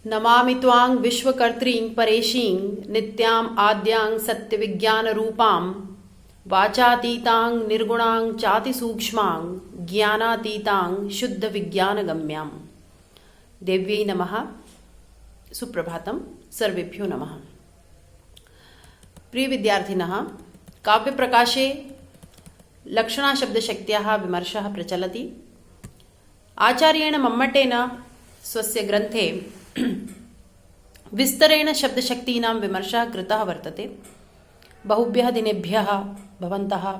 नमामि त्वां विश्वकर्त्रीं परेशीं नित्यां आद्यां सत्यविज्ञानरूपां वाचातीतां निर्गुणां चातिसूक्ष्मां ज्ञानातीतां शुद्धविज्ञानगम्यां। देव्यै नमः। सुप्रभातं। सर्वेभ्यो नमः। प्रिय विद्यार्थिनः, काव्यप्रकाशे लक्षणाशब्दशक्त्याः विमर्शः प्रचलति। आचार्येण मम्मटेन स्वस्य ग्रन्थे विस्तरेण शब्दशक्तीनां विमर्शः कृतः वर्तते। बहुभ्यः दिनेभ्यः भवन्तः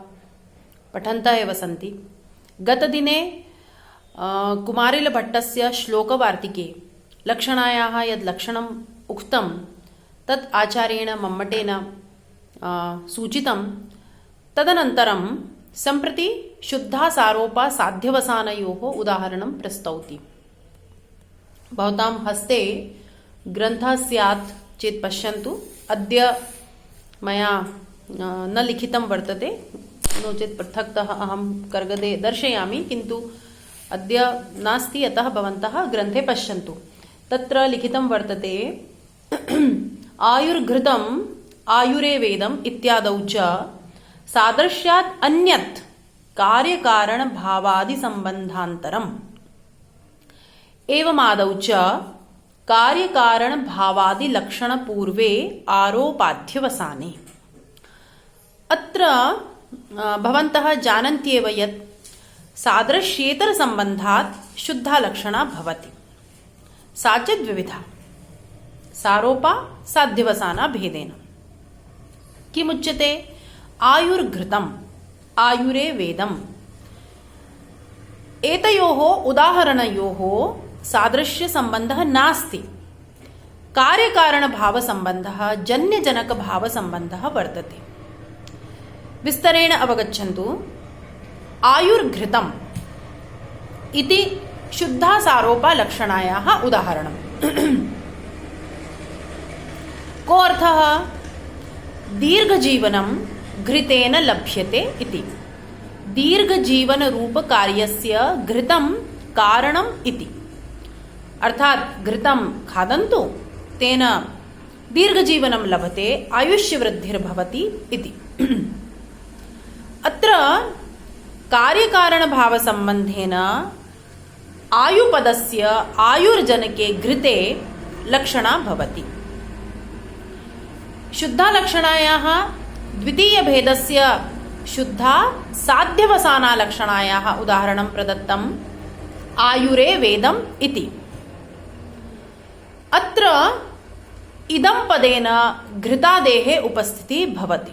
पठन्तः एव सन्ति। गतदिने कुमारिलभट्टस्य श्लोकवार्तिके लक्षणायाः यद् लक्षणम् उक्तं तत् आचार्येण मम्मटेन सूचितं। तदनन्तरं सम्प्रति शुद्धासारोपासाध्यवसानयोः उदाहरणं प्रस्तौति। भवतां हस्ते ग्रन्थः स्यात् चेत् पश्यन्तु। अद्य मया न लिखितं वर्तते, नो चेत् पृथक्तः अहं कर्गदे दर्शयामि, किन्तु अद्य नास्ति, अतः भवन्तः ग्रन्थे पश्यन्तु। तत्र लिखितं वर्तते आयुर्घृतम् आयुरे वेदम् इत्यादौ च सादृश्यात् अन्यत् कार्यकारणभावादिसम्बन्धान्तरम् एवमादौ च कार्यकारणभावादिलक्षणपूर्वे आरोपाध्यवसाने। अत्र भवन्तः जानन्त्येव यत् सादृश्येतरसम्बन्धात् शुद्धा लक्षणा भवति। सा च द्विविधा, सारोपा साध्यवसाना भेदेन। किमुच्यते? आयुर्घृतम् आयुरे वेदम्। एतयोः उदाहरणयोः सादृश्यसम्बन्धः नास्ति, कार्यकारणभावसम्बन्धः जन्यजनकभावसम्बन्धः वर्तते। विस्तरेण अवगच्छन्तु। आयुर्घृतम् इति शुद्धासारोपलक्षणायाः उदाहरणम्। को अर्थः? दीर्घजीवनं घृतेन लभ्यते इति। दीर्घजीवनरूपकार्यस्य घृतं कारणम् इति। अर्थात् घृतं खादन्तु, तेन दीर्घजीवनं लभते, आयुष्यवृद्धिर्भवति इति। अत्र कार्यकारणभावसम्बन्धेन आयुपदस्य आयुर्जनके घृते लक्षणा भवति। शुद्धालक्षणायाः द्वितीयभेदस्य शुद्धा साध्यवसानालक्षणायाः उदाहरणं प्रदत्तम् आयुरे वेदम् इति। अत्र इदं पदेन घृतादेः उपस्थितिः भवति।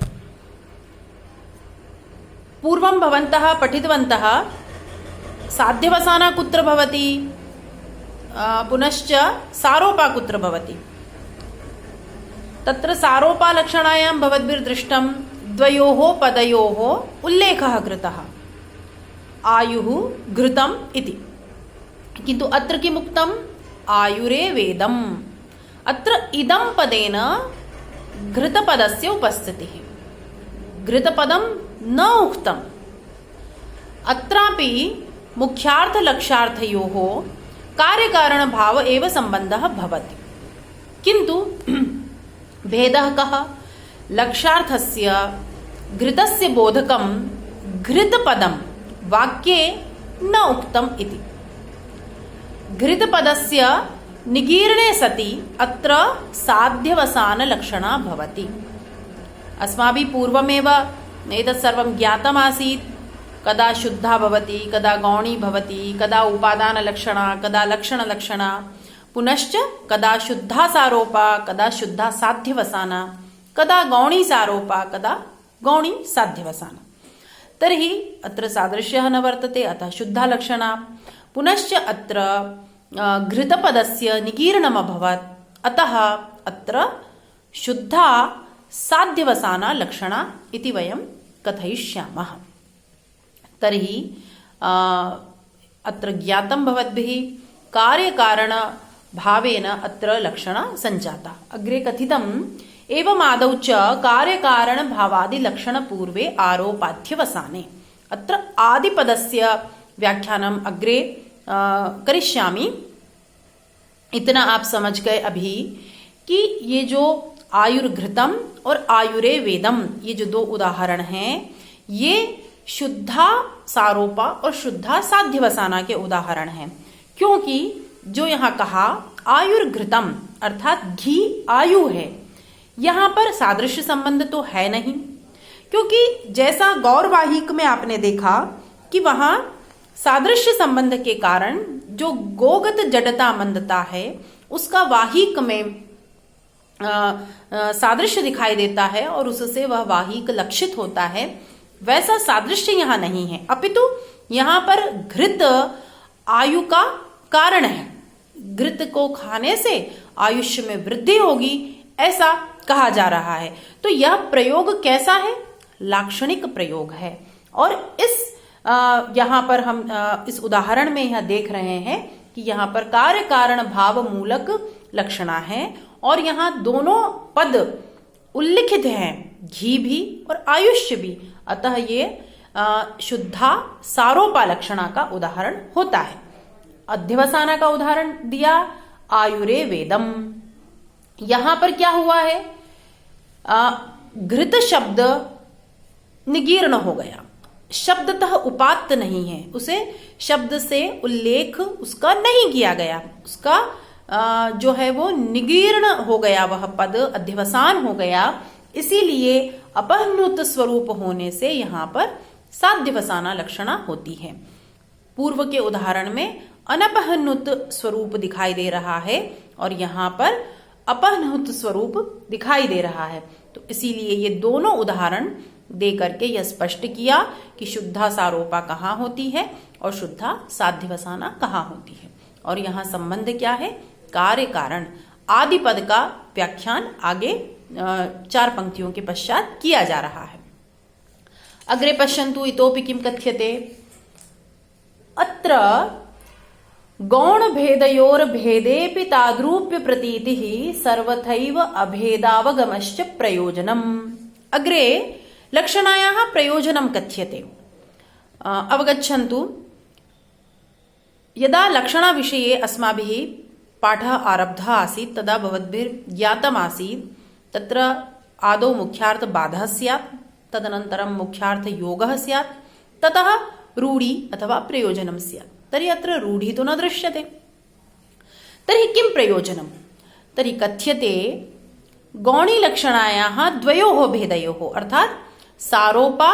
पूर्वं भवन्तः पठितवन्तः साध्यवसाना कुत्र भवति, पुनश्च सारोपा कुत्र भवति। तत्र सारोपालक्षणायां भवद्भिर्दृष्टं द्वयोः पदयोः उल्लेखः कृतः, आयुः घृतम् इति। किन्तु अत्र किमुक्तम्? आयुरे वेदम्। अत्र इदं पदेन घृतपदस्य उपस्थितिः, घृतपदं न उक्तम्। अत्रापि मुख्यार्थलक्ष्यार्थयोः कार्यकारणभाव एव सम्बन्धः भवति। किन्तु भेदः कः? लक्ष्यार्थस्य घृतस्य बोधकं घृतपदं वाक्ये न उक्तम् इति। घृतपदस्य निगीर्णे सति अत्र साध्यवसानलक्षणा भवति। अस्माभिः पूर्वमेव एतत् सर्वं ज्ञातमासीत्। कदा शुद्धा भवति, कदा गौणी भवति, कदा उपादानलक्षणा, कदा लक्षणलक्षणा, पुनश्च कदा शुद्धासारोपा, कदा शुद्धा साध्यवसाना, कदा गौणी सारोपा, कदा गौणी साध्यवसाना। तर्हि अत्र सादृश्यः न वर्तते, अतः शुद्धा लक्षणा। पुनश्च अत्र घृतपदस्य निगीर्णम् अभवत्, अतः अत्र शुद्धा साध्यवसाना लक्षणा इति वयं कथयिष्यामः। तर्हि अत्र ज्ञातं भवद्भिः कार्यकारणभावेन अत्र लक्षणा सञ्जाता। अग्रे कथितम् एवमादौ च कार्यकारणभावादिलक्षणपूर्वे आरोपाध्यवसाने। अत्र आदिपदस्य व्याख्यानम् अग्रे करिष्यामि। इतना आप समझ गए अभी कि ये जो आयुर्घृतम और आयुरे वेदम, ये जो दो उदाहरण हैं, ये शुद्धा सारोपा और शुद्धा साध्यवसाना के उदाहरण हैं। क्योंकि जो यहां कहा आयुर्घृतम अर्थात घी आयु है, यहां पर सादृश्य संबंध तो है नहीं, क्योंकि जैसा गौरवाहिक में आपने देखा कि वहां सादृश्य संबंध के कारण जो गोगत जडता मंदता है उसका वाहिक में सादृश्य दिखाई देता है और उससे वह वाहिक लक्षित होता है, वैसा सादृश्य यहां नहीं है, अपितु यहां पर घृत आयु का कारण है। घृत को खाने से आयुष्य में वृद्धि होगी ऐसा कहा जा रहा है। तो यह प्रयोग कैसा है? लाक्षणिक प्रयोग है। और इस यहां पर हम इस उदाहरण में यह देख रहे हैं कि यहां पर कार्य कारण भाव मूलक लक्षणा है और यहां दोनों पद उल्लिखित हैं, घी भी और आयुष्य भी, अतः ये शुद्धा सारोपा लक्षणा का उदाहरण होता है। अध्यवसाना का उदाहरण दिया आयुरे वेदम। यहां पर क्या हुआ है? घृत शब्द निगीर्ण हो गया, शब्दतः उपात्त नहीं है, उसे शब्द से उल्लेख उसका नहीं किया गया, उसका जो है वो निगीर्ण हो गया, वह पद अध्यवसान हो गया। इसीलिए अपहनुत स्वरूप होने से यहां पर साध्यवसाना लक्षणा होती है। पूर्व के उदाहरण में अनपहनुत स्वरूप दिखाई दे रहा है और यहां पर अपहनुत स्वरूप दिखाई दे रहा है। तो इसीलिए ये दोनों उदाहरण दे करके यह स्पष्ट किया कि शुद्धा सारोपा कहाँ होती है और शुद्धा साध्यवसाना कहाँ होती है। और यहाँ संबंध क्या है? कार्य कारण। आदि पद का व्याख्यान आगे 4 पंक्तियों के पश्चात किया जा रहा है। अग्रे पश्यन्तु इतोपि किं कथ्यते। अत्र गौण भेदयोर भेदेपि ताद्रूप्य प्रतीतिः सर्वथैव अभेदावगमश्च प्रयोजनम्। अग्रे लक्षणायाः प्रयोजनं कथ्यते। अवगच्छन्तु। यदा लक्षणविषये अस्माभिः पाठः आरब्धः आसीत् तदा भवद्भिर्ज्ञातम् आसीत् तत्र आदौ मुख्यार्थबाधः स्यात्, तदनन्तरं मुख्यार्थयोगः स्यात्, ततः रूढि अथवा प्रयोजनं स्यात्। तर्हि अत्र रूढि तु न दृश्यते। तर्हि किं प्रयोजनं? तर्हि कथ्यते गौणीलक्षणायाः द्वयोः भेदयोः अर्थात् सारोपा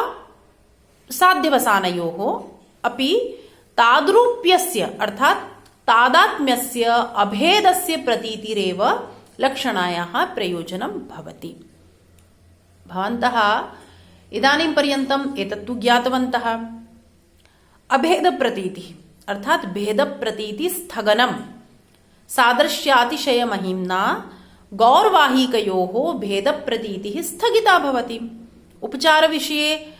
साध्यवसानयोः अपि ताद्रूप्यस्य अर्थात् तादात्म्यस्य अभेदस्य प्रतीतिरेव लक्षणायाः प्रयोजनं भवति। भवन्तः इदानीं पर्यन्तम् एतत्तु ज्ञातवन्तः। अभेदप्रतीतिः अर्थात् भेदप्रतीति स्थगनं सादृश्यातिशयमहिम्ना गौरवाहिकयोः भेदप्रतीतिः स्थगिता भवति। उपचारविषये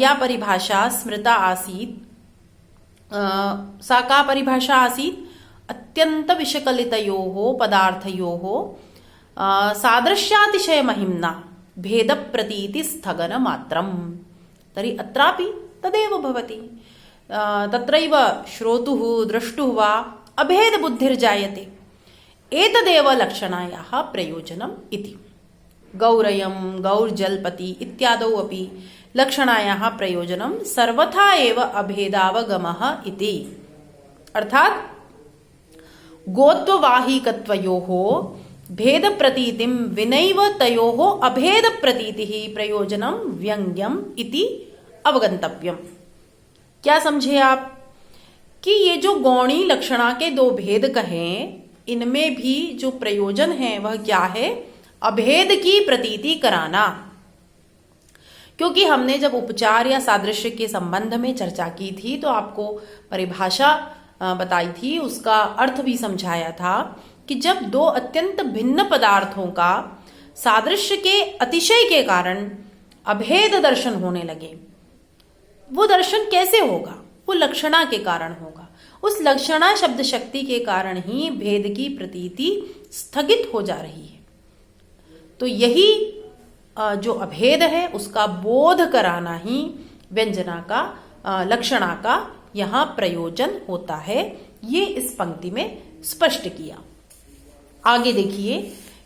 या परिभाषा स्मृता आसीत् सा का परिभाषा आसीत्? अत्यन्तविषकलितयोः पदार्थयोः सादृश्यातिशयमहिम्ना भेदप्रतीतिस्थगनमात्रम्। तर्हि अत्रापि तदेव भवति। तत्रैव श्रोतुः द्रष्टुः वा अभेदबुद्धिर्जायते। एतदेव लक्षणायाः प्रयोजनम् इति। गौरयं गौर्जल्पति इत्यादौ अपि लक्षणायाः प्रयोजनं सर्वथा एव अभेदावगमः इति। अर्थात् गोत्ववाहिकत्वयोः भेदप्रतीतिं विनैव तयोः अभेदप्रतीतिः प्रयोजनं व्यङ्ग्यम् इति अवगन्तव्यम्। क्या समझे आप कि ये जो गौणी लक्षणा के 2 भेद कहें, इनमें भी जो प्रयोजन है वह क्या है? अभेद की प्रतीति कराना। क्योंकि हमने जब उपचार या सादृश्य के संबंध में चर्चा की थी तो आपको परिभाषा बताई थी, उसका अर्थ भी समझाया था कि जब 2 अत्यंत भिन्न पदार्थों का सादृश्य के अतिशय के कारण अभेद दर्शन होने लगे, वो दर्शन कैसे होगा? वो लक्षणा के कारण होगा। उस लक्षणा शब्द शक्ति के कारण ही भेद की प्रतीति स्थगित हो जा रही है। तो यही जो अभेद है उसका बोध कराना ही व्यंजना का लक्षणा का यहाँ प्रयोजन होता है। ये इस पंक्ति में स्पष्ट किया। आगे देखिए,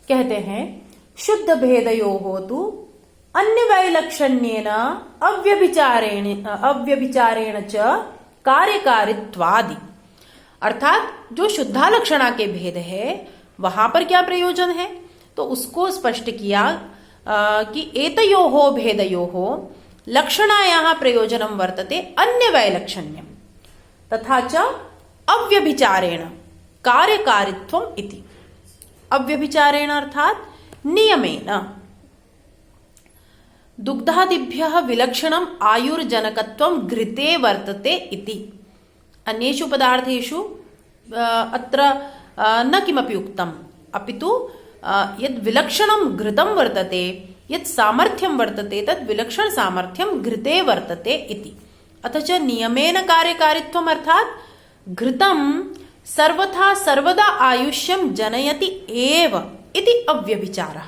कहते हैं शुद्ध भेदयोः तु अन्य वैलक्षण्येन अव्यभिचारेण च कार्यकारित्वादि। अर्थात जो शुद्धालक्षणा के भेद है वहां पर क्या प्रयोजन है, तो उसको स्पष्ट किया कि एतयोः भेदयोः लक्षणायाः प्रयोजनं वर्तते अन्य वैलक्षण्यम् तथा च अव्यभिचारेण कार्यकारित्वम् इति। अव्यभिचारेण अर्थात नियमेन। दुग्धादिभ्यः विलक्षणम् आयुर्जनकत्वं घृते वर्तते इति। अन्येषु पदार्थेषु अत्र न किमपि उक्तम्, अपितु यद् विलक्षणं घृतं वर्तते, यत् सामर्थ्यं वर्तते तद् विलक्षण सामर्थ्यं घृते वर्तते इति। अथ च नियमेन कार्यकारित्वम् अर्थात् घृतं सर्वथा सर्वदा आयुष्यं जनयति एव इति अव्यभिचारः।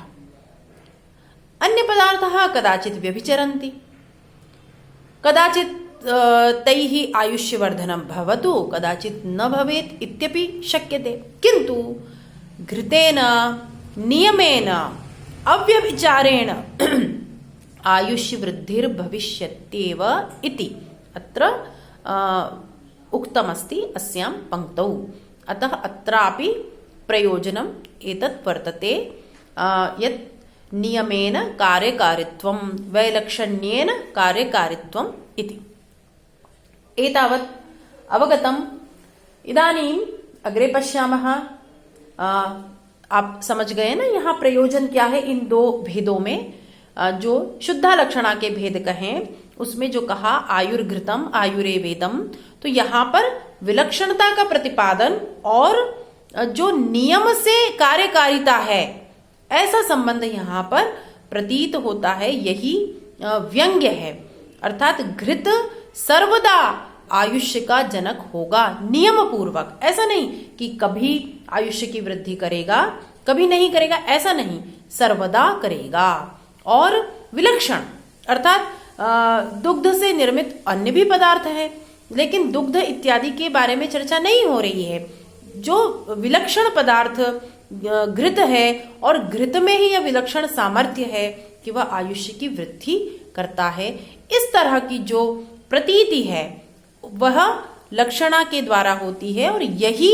अन्य पदार्थाः कदाचित् व्यभिचरन्ति, कदाचित् तैः आयुष्यवर्धनं भवतु, कदाचित् न भवेत् इत्यपि शक्यते, किन्तु घृतेन नियमेन अव्यभिचारेण आयुष्यवृद्धिर्भविष्यत्येव इति अत्र उक्तमस्ति अस्यां पंक्तौ। अतः अत्रापि प्रयोजनम् एतत् वर्तते यत् नियमेन कार्यकारित्वं वैलक्षण्येन कार्यकारित्वम् इति। एतावत् अवगतम्। इदानीम् अग्रे पश्यामः। आप समझ गए ना यहाँ प्रयोजन क्या है इन दो भेदों में। जो शुद्धालक्षणा के भेद कहें उसमें जो कहा आयुर्घृतम आयुरेवेदम, तो यहाँ पर विलक्षणता का प्रतिपादन और जो नियम से कार्यकारिता है ऐसा संबंध यहाँ पर प्रतीत होता है, यही व्यंग्य है। अर्थात घृत सर्वदा आयुष्य का जनक होगा नियम पूर्वक। ऐसा नहीं कि कभी आयुष्य की वृद्धि करेगा कभी नहीं करेगा, ऐसा नहीं, सर्वदा करेगा। और विलक्षण अर्थात दुग्ध से निर्मित अन्य भी पदार्थ है, लेकिन दुग्ध इत्यादि के बारे में चर्चा नहीं हो रही है। जो विलक्षण पदार्थ घृत है और घृत में ही यह विलक्षण सामर्थ्य है कि वह आयुष्य की वृद्धि करता है। इस तरह की जो प्रतीति है वह लक्षणा के द्वारा होती है और यही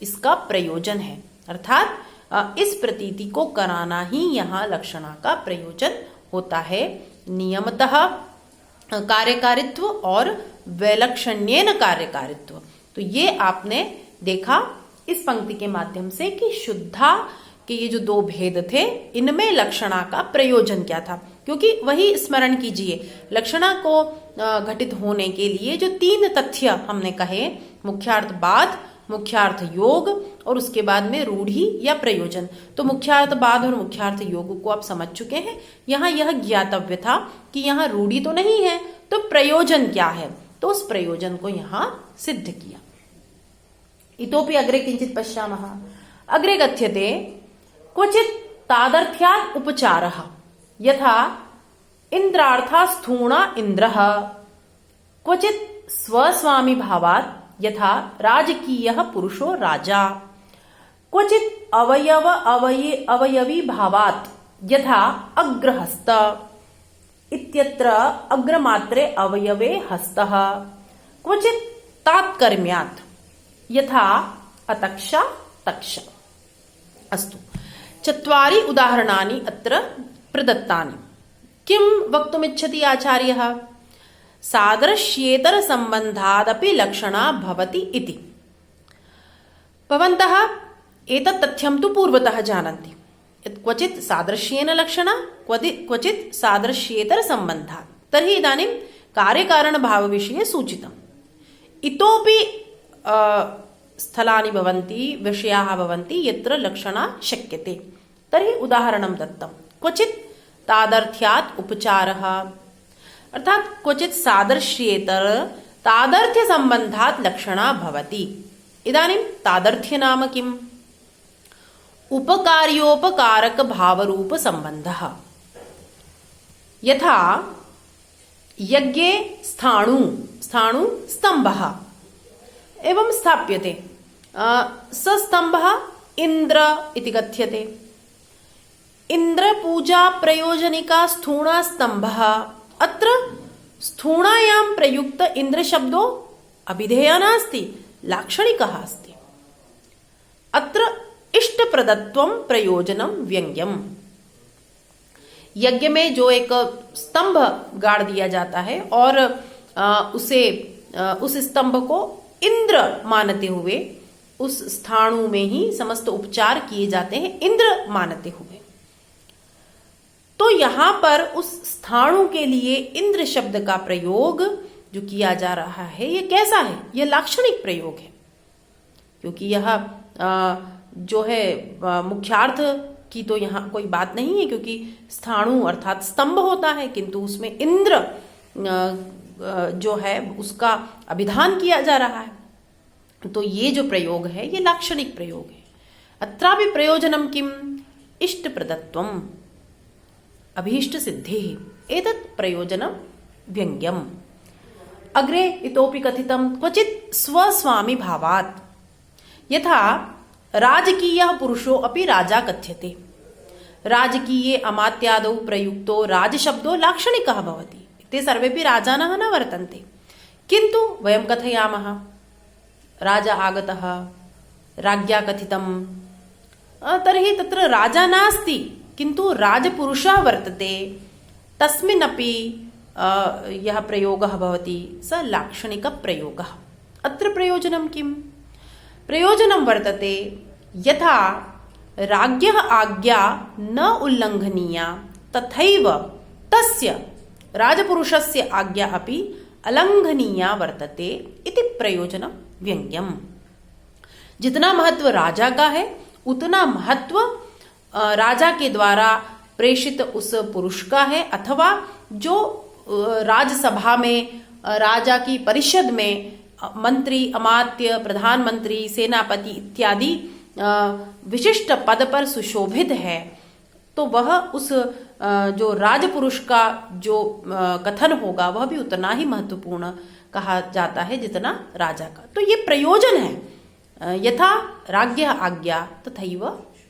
इसका प्रयोजन है। अर्थात इस प्रतीति को कराना ही यहाँ लक्षणा का प्रयोजन होता है। नियमतः कार्यकारित्व और वैलक्षण्येन कार्यकारित्व। तो ये आपने देखा इस पंक्ति के माध्यम से कि शुद्धा के ये जो दो भेद थे इनमें लक्षणा का प्रयोजन क्या था। क्योंकि वही स्मरण कीजिए, लक्षणा को घटित होने के लिए जो तीन तथ्य हमने कहे, मुख्यार्थ बाध, मुख्यार्थ योग और उसके बाद में रूढ़ी या प्रयोजन। तो मुख्यार्थ बाध और मुख्यार्थ योग को आप समझ चुके हैं। यहाँ यह ज्ञातव्य था कि यहाँ रूढ़ी तो नहीं है तो प्रयोजन क्या है, तो उस प्रयोजन को यहाँ सिद्ध किया। इतोपि अग्रे किंचित पश्यामः। अग्रे कथ्यते क्वचित् तादर्थ्यात् उपचारः यथा इंद्रार्था स्थूणा इंद्रः, क्वचित् स्वस्वामी भावात् यथा राजकीयः पुरुषो राजा, क्वचित् अवयवी भावात् यथा अग्रहस्त इत्यत्र अग्रमात्रे अवयवे हस्तः, क्वचित् तात्कर्म्यात् यथा अतक्षा तक्ष। अस्तु, चत्वारि उदाहरणानि अत्र प्रदत्तानि। किं वक्तुमिच्छति आचार्यः? सादृश्येतर संबंधादपि लक्षणा भवति इति। भवन्तः एतत् तथ्यं तु पूर्वतः जानन्ति, क्वचित् सादृश्येन लक्षणा क्वचित् सादृश्येतर संबन्धात्। तर्हि इदानीं कार्यकारणभावविषये सूचितम्। इतोपि स्थलानि भवन्ति, विषयाः भवन्ति यत्र लक्षणा शक्यते। तर्हि उदाहरणं दत्तं। क्वचित् तादर्थ्यात् उपचारः अर्थात क्वचित् सादृश्येतर तादर्थ्य संबंधात् लक्षणा भवति। इदानीं तादर्थ्य नाम किम्? उपकार्योपकारक भावरूप संबंधः। यथा यज्ञे स्थाणु स्तंभः एवं स्थाप्यते, स स्तंभः इंद्र इति कथ्यते। इंद्रपूजा प्रयोजनिका स्थूणा स्तंभः। अत्र स्थूणायां प्रयुक्त इंद्रशब्दो अभिधेयः नास्ति, लाक्षणिकः अस्ति। अत्र इष्टप्रदत्वं प्रयोजनं व्यंग्यम्। यज्ञ में जो एक स्तंभ गाड़ दिया जाता है और उस स्तंभ को इंद्र मानते हुए उस स्थाणु में ही समस्त उपचार किए जाते हैं, इंद्र मानते हुए। तो यहां पर उस स्थाणु के लिए इंद्र शब्द का प्रयोग जो किया जा रहा है, यह कैसा है? यह लाक्षणिक प्रयोग है, क्योंकि यह जो है मुख्यार्थ की तो यहाँ कोई बात नहीं है, क्योंकि स्थाणु अर्थात स्तंभ होता है, किंतु उसमें इंद्र जो है उसका अभिधान किया जा रहा है। तो ये जो प्रयोग है ये लाक्षणिक प्रयोग है। अत्रापि प्रयोजनम किम? इष्ट प्रदत्वम अभीष्ट सिद्धि एतत् प्रयोजनम व्यंग्यम। अग्रे इतोपि कथितम क्वचित् स्वस्वामी भावात्। यथा राजकीयः पुरुषो अपि राजा कथ्यते। राजकीये अमात्यादौ प्रयुक्तो राजशब्दो लाक्षणिकः भवति। ते सर्वेपि राजानः न वर्तन्ते, किन्तु वयं कथयामः राजा आगतः, राज्ञा कथितं, तर्हि तत्र राजा नास्ति किन्तु राजपुरुषः वर्तते, तस्मिन्नपि यः प्रयोगः भवति स लाक्षणिकप्रयोगः। अत्र प्रयोजनं किम्? प्रयोजनं वर्तते यथा राज्ञः आज्ञा न उल्लङ्घनीया तथैव तस्य राजपुरुषस्य आज्ञा अपि अलङ्घनीया वर्तते इति प्रयोजनं व्यंग्यम। जितना महत्व राजा का है उतना महत्व राजा के द्वारा प्रेषित उस पुरुष का है, अथवा जो राजसभा में, राजा की परिषद में मंत्री, अमात्य, प्रधानमंत्री, सेनापति इत्यादि विशिष्ट पद पर सुशोभित है, तो वह उस जो राजपुरुष का जो कथन होगा वह भी उतना ही महत्वपूर्ण कहा जाता है जितना राजा का। तो ये प्रयोजन है, यथा राज्ञः आज्ञा तथैव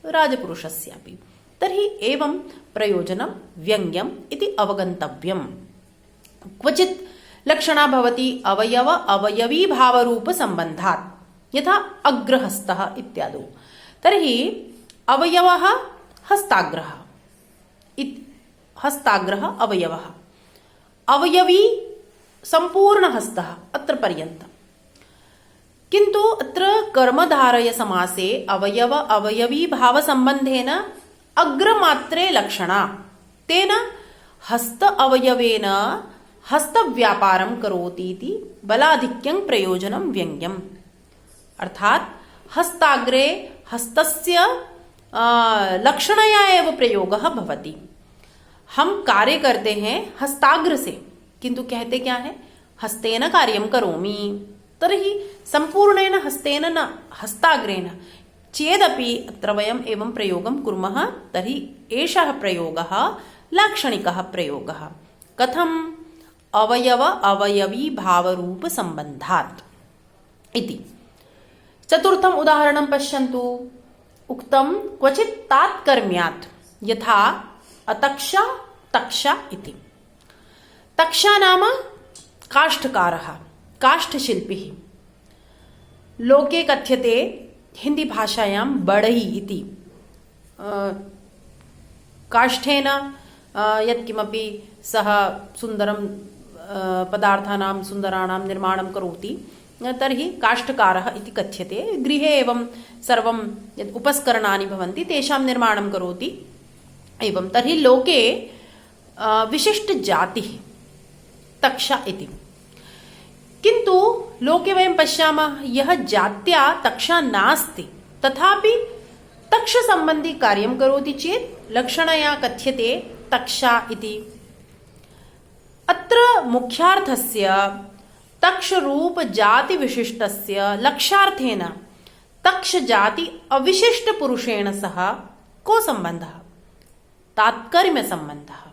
राजपुरुषस्यापि। तर्हि एवं प्रयोजनं व्यंग्यम् इति अवगन्तव्यम्। क्वचित् लक्षणा भवति अवयव अवयवी भावरूप संबंधात्, यथा अग्रहस्तः इत्यादौ। तर्हि अवयवः हस्ताग्रः, हस्ताग्रः अवयवः, अवयवी संपूर्ण हस्तः अत्र पर्यन्तम्। किन्तु अत्र कर्मधारय समासे अवयव अवयवी भाव संबंधेन अग्रमात्रे लक्षणा, तेन हस्त अवयवेन हस्तव्यापारं करोति इति बलाधिक्यं प्रयोजनं व्यंग्यम्। अर्थात हस्ताग्रे हस्तस्य लक्षणया एव प्रयोगः भवति। हम कार्य करते हैं हस्ताग्र से, किंतु कहते क्या है? हस्तेन कार्यं करोमि। तर्हि संपूर्णेन हस्तेन न हस्ताग्रेण चेदपि अत्र वयम् एवं प्रयोगं कुर्मः, तर्हि एषः प्रयोगः लाक्षणिकः प्रयोगः। कथम्? अवयव अवयवी भावरूप संबंधात् इति। चतुर्थम् उदाहरणं पश्यन्तु। उक्तं क्वचित् तात्कर्म्यात्, यथा अतक्षा तक्षा इति। तक्षा नाम काष्ठकारः, काष्ठशिल्पिः। लोके कथ्यते हिंदी भाषायां बढ़ई इति। काष्ठेन यत्किमपि सः सुन्दरं पदार्थानां सुन्दराणां निर्माणं करोति, तर्हि काष्ठकारः इति कथ्यते। गृहे एवं सर्वं यत् उपस्करणानि भवन्ति तेषां निर्माणं करोति एवं। तर्हि लोके विशिष्ट जातिः तक्षा इति। किन्तु लोके वयं पश्यामः यः जात्या तक्षा नास्ति, तथापि तक्ष संबंधी कार्यं करोति चेत् लक्षणया कथ्यते तक्षा इति। अत्र मुख्यार्थस्य तक्ष रूप जाति विशिष्टस्य लक्ष्यार्थेन तक्ष जाति अविशिष्ट पुरुषेण सह को संबंधः? तात्कर्म्य संबंधः।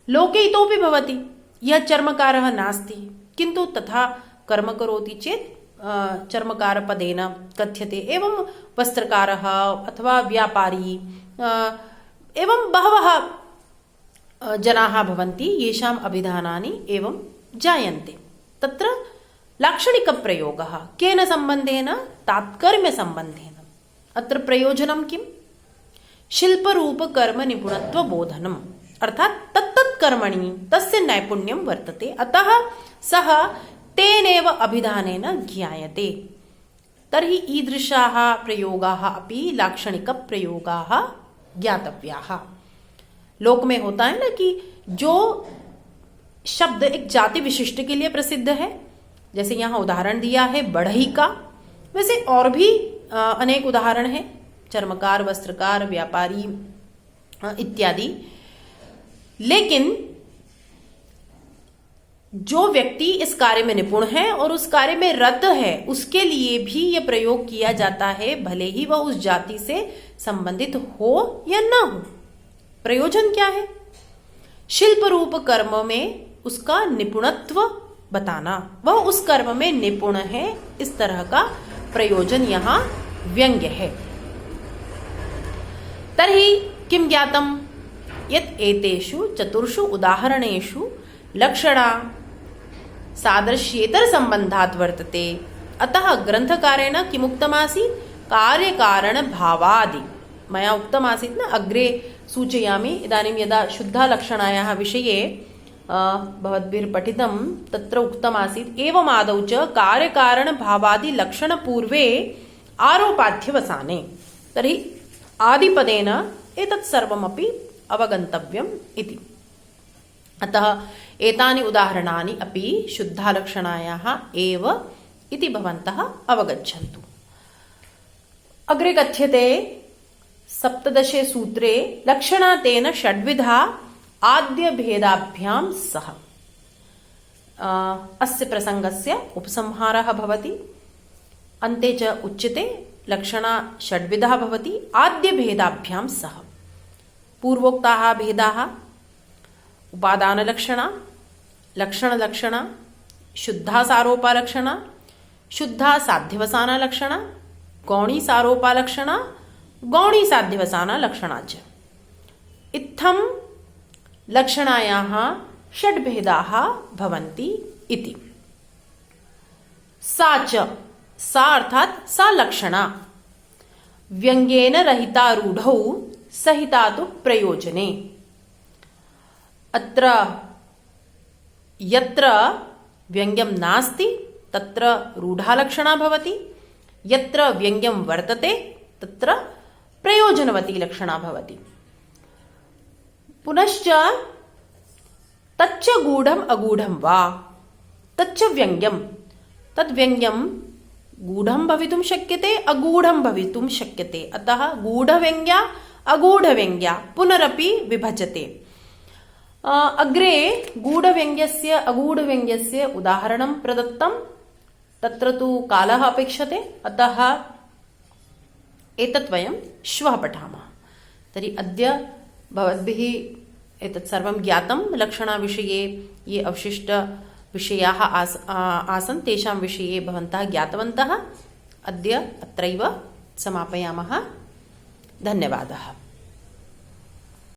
लोके इतोपि भवति, यः चर्मकारः नास्ति किन्तु तथा कर्म करोति चेत् चर्मकारपदेन कथ्यते, एवं वस्त्रकारः अथवा व्यापारी एवं बहवः जनाः भवन्ति, येषाम् अभिधानानि एवं जायन्ते। तत्र लाक्षणिकप्रयोगः केन सम्बन्धेन? तात्कर्म्यसम्बन्धेन। अत्र प्रयोजनं किम्? शिल्परूपकर्मनिपुणत्वबोधनम्, अर्थात् तत्तत् कर्मणि तस्य नैपुण्यं वर्तते, अतः सः तेनेव अभिधानेन ज्ञायते। तर्हि ईदृशाः प्रयोगाः अपि लाक्षणिकप्रयोगाः ज्ञातव्याः। लोक में होता है ना कि जो शब्द एक जाति विशिष्ट के लिए प्रसिद्ध है, जैसे यहाँ उदाहरण दिया है बढ़ई का, वैसे और भी अनेक उदाहरण हैं, चर्मकार, वस्त्रकार, व्यापारी इत्यादि। लेकिन जो व्यक्ति इस कार्य में निपुण है और उस कार्य में रत है, उसके लिए भी यह प्रयोग किया जाता है, भले ही वह उस जाति से संबंधित हो या न हो। प्रयोजन क्या है? शिल्प रूप कर्म में उसका निपुणत्व बताना, वह उस कर्म में निपुण है, इस तरह का प्रयोजन यहाँ व्यंग्य है। तर्हि किं ज्ञातम्? यत् एतेषु चतुर्षु उदाहरणेषु लक्षणा सादृश्येतर संबंधात् वर्तते, अतः ग्रंथकारेण किमुक्तमासीत्? कार्यकारण भावादि। मया उक्तमासीत् न, अग्रे सूचयामि। इदानीं यदा शुद्धालक्षणायाः विषये भवद्भिः पठितं, तत्र उक्तमासीत् एवमादौ च कार्यकारणभावादि लक्षणपूर्वे आरोपाध्यवसाने। तर्हि आदिपदेन एतत् सर्वमपि अवगन्तव्यम् इति। अतः एतानि उदाहरणानि अपि शुद्धालक्षणायाः एव इति भवन्तः अवगच्छन्तु। अग्रे कथ्यते सप्तदशे सूत्रे लक्षणा तेन षड्विधा आद्य भेदाभ्यां सह। अस्य प्रसंगस्य उपसंहारः भवति। अन्ते च उच्यते लक्षणा षड्विधा भवति आद्य भेदाभ्यां सह। पूर्वोक्ताः भेदाः उपादानलक्षणा, लक्षणलक्षणा, शुद्धासारोपालक्षणा, शुद्धासाध्यवसानलक्षणा, गौणीसारोपालक्षणा, गौणीसाध्यवसानलक्षणा च। इत्थं लक्षणायाः षड्भेदाः भवन्ति इति। सा च, सा अर्थात् सा लक्षणा व्यंग्येन रहितारूढौ सहिता तु प्रयोजने। अत्र यत्र व्यंग्यं नास्ति तत्र रूढालक्षणा भवति, यत्र व्यंग्यं वर्तते तत्र प्रयोजनवती लक्षणा भवति। पुनश्च तच्च गूढ़म अगूढ़म वा, तच्च व्यंग्यम, तद् व्यंग्यं गूढ़ं भवितुं शक्यते, अगूढ़ं भवितुं शक्यते। अतः गूढ़व्यंग्या अगूढ़व्यंग्या पुनरपि विभजते। अग्रे गूढ़व्यंग्यस्य अगूढ़व्यंग्यस्य उदाहरणं प्रदत्तं, तत्र तु कालः अपेक्षते, अतः एतत् वयं श्वः पठामः। तर्हि अद्य भवद्भिः एतत् सर्वं ज्ञातं लक्षणाविषये। ये अवशिष्टविषयाः आसन् तेषां विषये भवन्तः ज्ञातवन्तः। अद्य अत्रैव समापयामः। धन्यवादः।